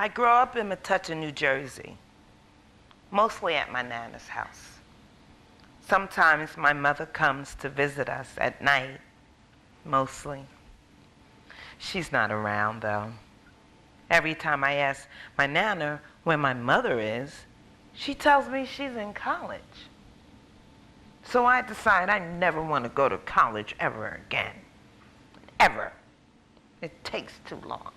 I grew up in Metuchen, New Jersey, mostly at my Nana's house. Sometimes my mother comes to visit us at night, mostly. She's not around, though. Every time I ask my Nana where my mother is, she tells me she's in college. So I decide I never want to go to college ever again. Ever. It takes too long.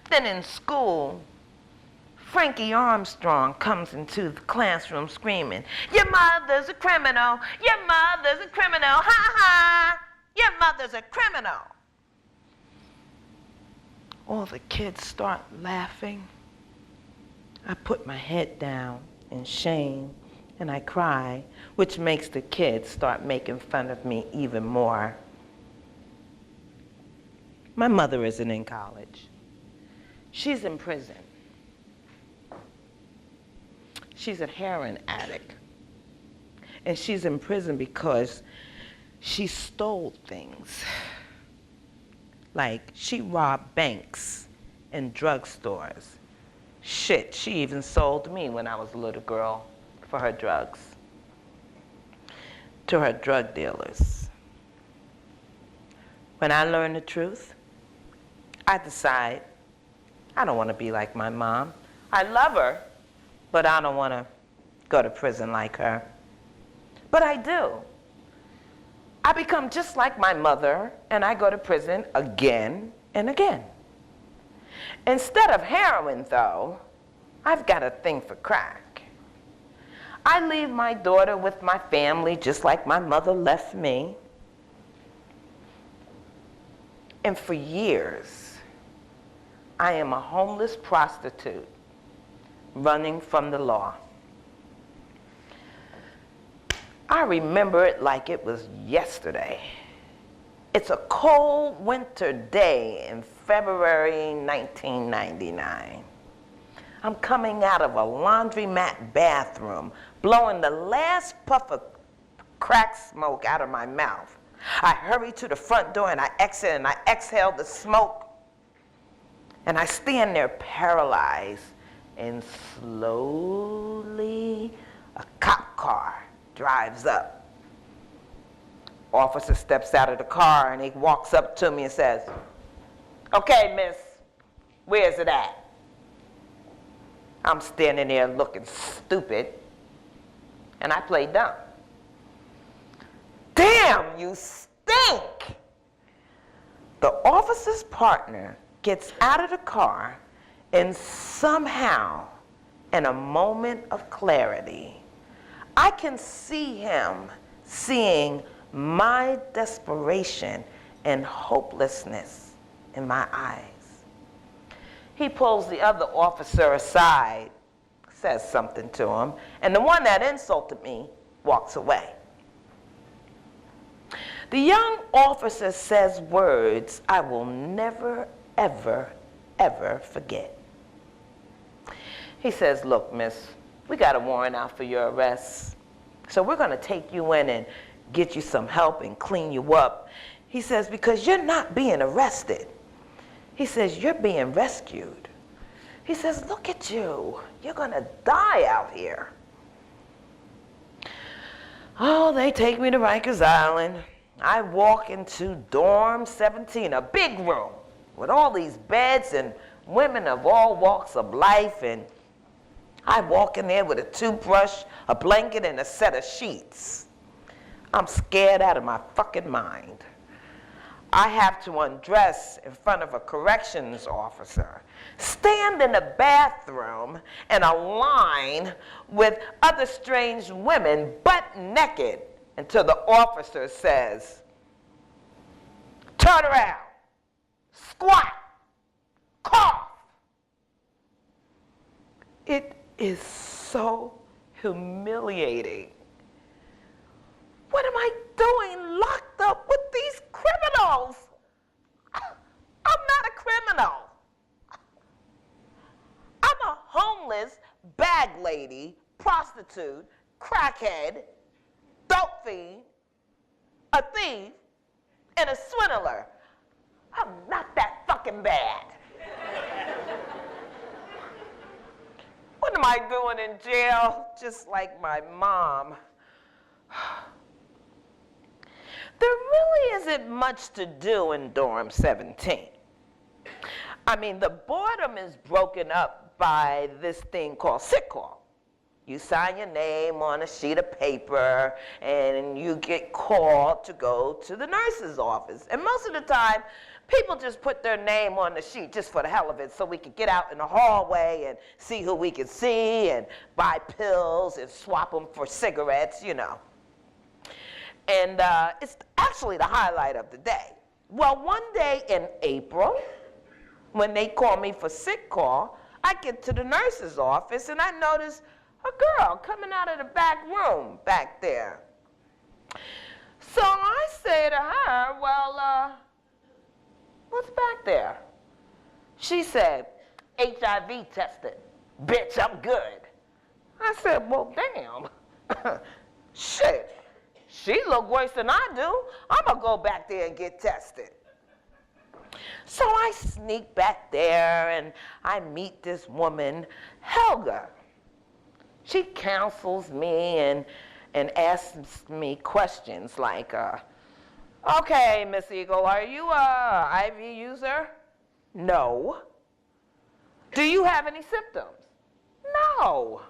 Then in school, Frankie Armstrong comes into the classroom screaming, "Your mother's a criminal! Your mother's a criminal! Ha ha! Your mother's a criminal!" All the kids start laughing. I put my head down in shame and I cry, which makes the kids start making fun of me even more. My mother isn't in college. She's in prison. She's a heroin addict. And she's in prison because she stole things. Like, she robbed banks and drugstores. Shit, she even sold me when I was a little girl for her drugs to her drug dealers. When I learn the truth, I decide I don't want to be like my mom. I love her, but I don't want to go to prison like her. But I do. I become just like my mother, and I go to prison again and again. Instead of heroin, though, I've got a thing for crack. I leave my daughter with my family just like my mother left me. And for years, I am a homeless prostitute running from the law. I remember it like it was yesterday. It's a cold winter day in February 1999. I'm coming out of a laundromat bathroom, blowing the last puff of crack smoke out of my mouth. I hurry to the front door and I exit and I exhale the smoke. And I stand there paralyzed, and slowly a cop car drives up. Officer steps out of the car and he walks up to me and says, "Okay, miss, where's it at?" I'm standing there looking stupid, and I play dumb. "Damn, you stink!" The officer's partner gets out of the car, and somehow, in a moment of clarity, I can see him seeing my desperation and hopelessness in my eyes. He pulls the other officer aside, says something to him, and the one that insulted me walks away. The young officer says words I will never, ever, ever forget. He says, "Look, miss, we got a warrant out for your arrest, so we're going to take you in and get you some help and clean you up." He says, "Because you're not being arrested." He says, "You're being rescued." He says, "Look at you. You're going to die out here." Oh, they take me to Rikers Island. I walk into dorm 17, a big room with all these beds and women of all walks of life, and I walk in there with a toothbrush, a blanket, and a set of sheets. I'm scared out of my fucking mind. I have to undress in front of a corrections officer, stand in the bathroom in a line with other strange women, butt naked, until the officer says, "Turn around, squat, cough." It is so humiliating. What am I doing locked up with these criminals? I'm not a criminal. I'm a homeless bag lady, prostitute, crackhead, dope fiend, a thief, and a swindler. I'm not that fucking bad. What am I doing in jail? Just like my mom. There really isn't much to do in dorm 17. I mean, the boredom is broken up by this thing called sick call. You sign your name on a sheet of paper and you get called to go to the nurse's office. And most of the time, people just put their name on the sheet just for the hell of it so we could get out in the hallway and see who we could see and buy pills and swap them for cigarettes, you know. And it's actually the highlight of the day. Well, one day in April, when they call me for sick call, I get to the nurse's office and I notice a girl coming out of the back room back there. So I say to her, well, what's back there? She said, HIV tested. Bitch, I'm good. I said, well, damn. Shit. She look worse than I do. I'm gonna go back there and get tested. So I sneak back there and I meet this woman, Helga. She counsels me and asks me questions like, okay, Miss Eagle, are you a IV user? No. Do you have any symptoms? No.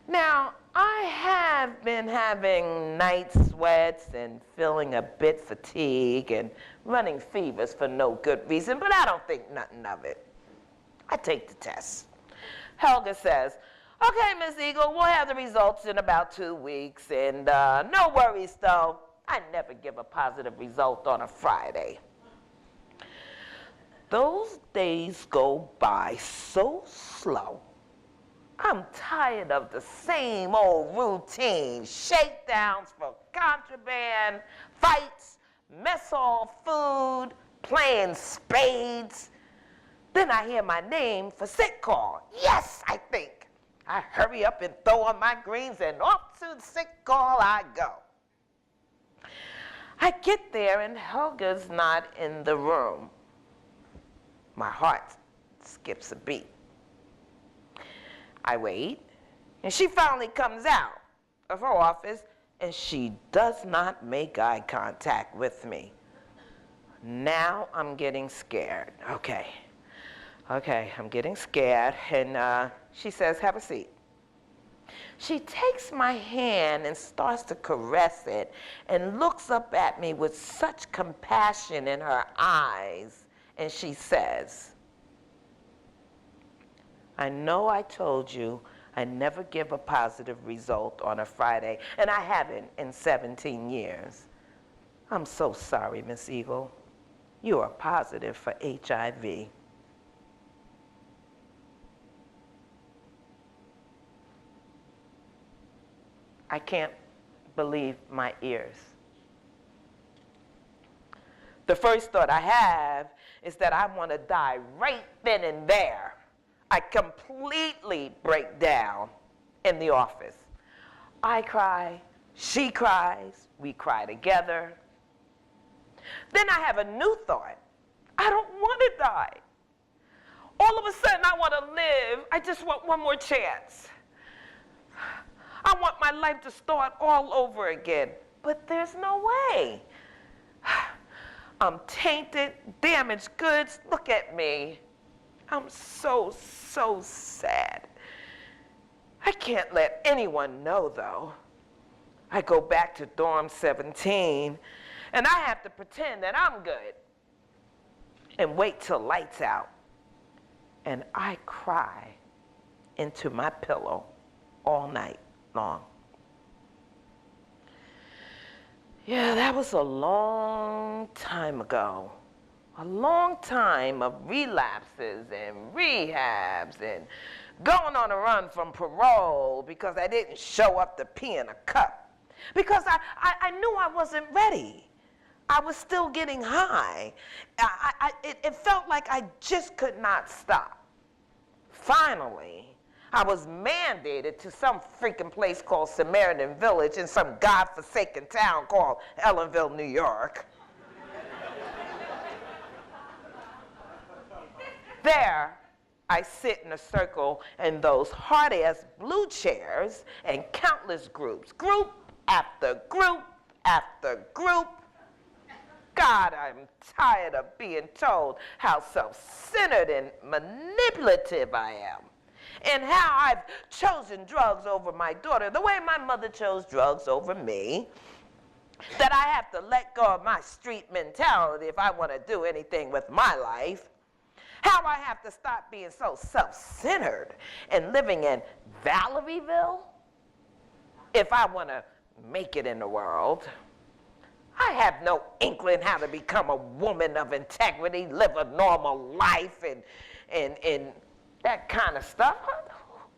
Now, I have been having night sweats and feeling a bit fatigued and running fevers for no good reason, but I don't think nothing of it. I take the test. Helga says, okay, Miss Eagle, we'll have the results in about 2 weeks, and no worries though, I never give a positive result on a Friday. Those days go by so slow. I'm tired of the same old routine, shakedowns for contraband, fights, mess hall food, playing spades. Then I hear my name for sick call. Yes, I think. I hurry up and throw on my greens and off to the sick call I go. I get there and Helga's not in the room. My heart skips a beat. I wait, and she finally comes out of her office, and she does not make eye contact with me. Now I'm getting scared. Okay, I'm getting scared, and she says, have a seat. She takes my hand and starts to caress it and looks up at me with such compassion in her eyes, and she says, I know I told you I never give a positive result on a Friday, and I haven't in 17 years. I'm so sorry, Miss Eagle. You are positive for HIV. I can't believe my ears. The first thought I have is that I want to die right then and there. I completely break down in the office. I cry, she cries, we cry together. Then I have a new thought. I don't want to die. All of a sudden I want to live. I just want one more chance. I want my life to start all over again, but there's no way. I'm tainted, damaged goods. Look at me. I'm so sad. I can't let anyone know, though. I go back to dorm 17, and I have to pretend that I'm good and wait till lights out. And I cry into my pillow all night long. Yeah, that was a long time ago. A long time of relapses and rehabs and going on a run from parole because I didn't show up to pee in a cup. Because I knew I wasn't ready. I was still getting high. It felt like I just could not stop. Finally, I was mandated to some freaking place called Samaritan Village in some godforsaken town called Ellenville, New York. There, I sit in a circle in those hard-ass blue chairs and countless groups, group after group after group. God, I'm tired of being told how self-centered and manipulative I am, and how I've chosen drugs over my daughter the way my mother chose drugs over me, that I have to let go of my street mentality if I want to do anything with my life, how I have to stop being so self-centered and living in Valerieville if I want to make it in the world. I have no inkling how to become a woman of integrity, live a normal life, and that kind of stuff.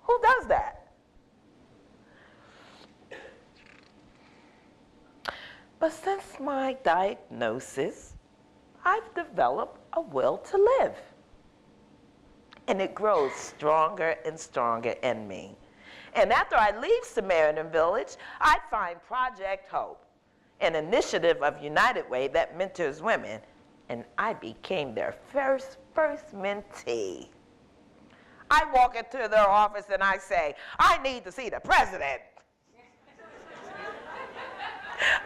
Who does that? But since my diagnosis, I've developed a will to live. And it grows stronger and stronger in me. And after I leave Samaritan Village, I find Project Hope, an initiative of United Way that mentors women, and I became their first mentee. I walk into their office and I say, I need to see the president.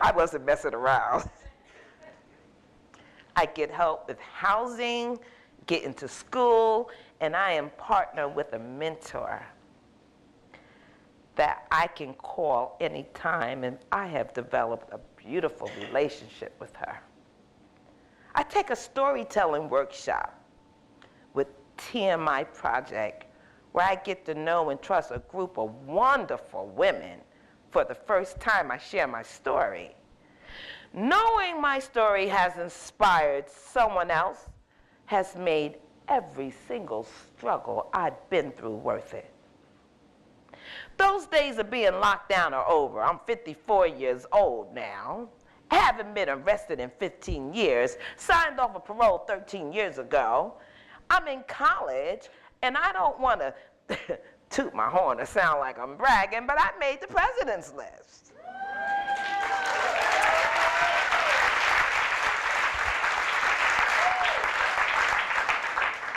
I wasn't messing around. I get help with housing, get into school, and I am partnered with a mentor that I can call anytime, and I have developed a beautiful relationship with her. I take a storytelling workshop with TMI Project where I get to know and trust a group of wonderful women. For the first time, I share my story. Knowing my story has inspired someone else has made every single struggle I've been through worth it. Those days of being locked down are over. I'm 54 years old now. Haven't been arrested in 15 years. Signed off a parole 13 years ago. I'm in college, and I don't want to toot my horn to sound like I'm bragging, but I made the president's list.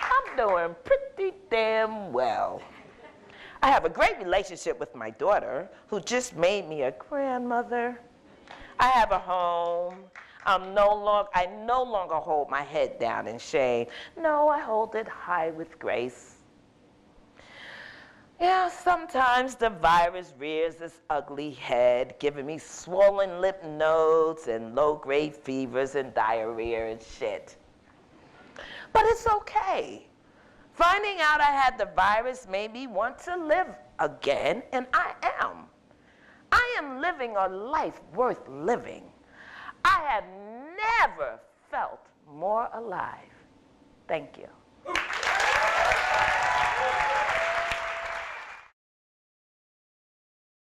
I'm doing pretty damn well. I have a great relationship with my daughter, who just made me a grandmother. I have a home. I no longer hold my head down in shame. No, I hold it high with grace. Yeah, sometimes the virus rears its ugly head, giving me swollen lymph nodes and low-grade fevers and diarrhea and shit. But it's okay. Finding out I had the virus made me want to live again, and I am. I am living a life worth living. I have never felt more alive. Thank you.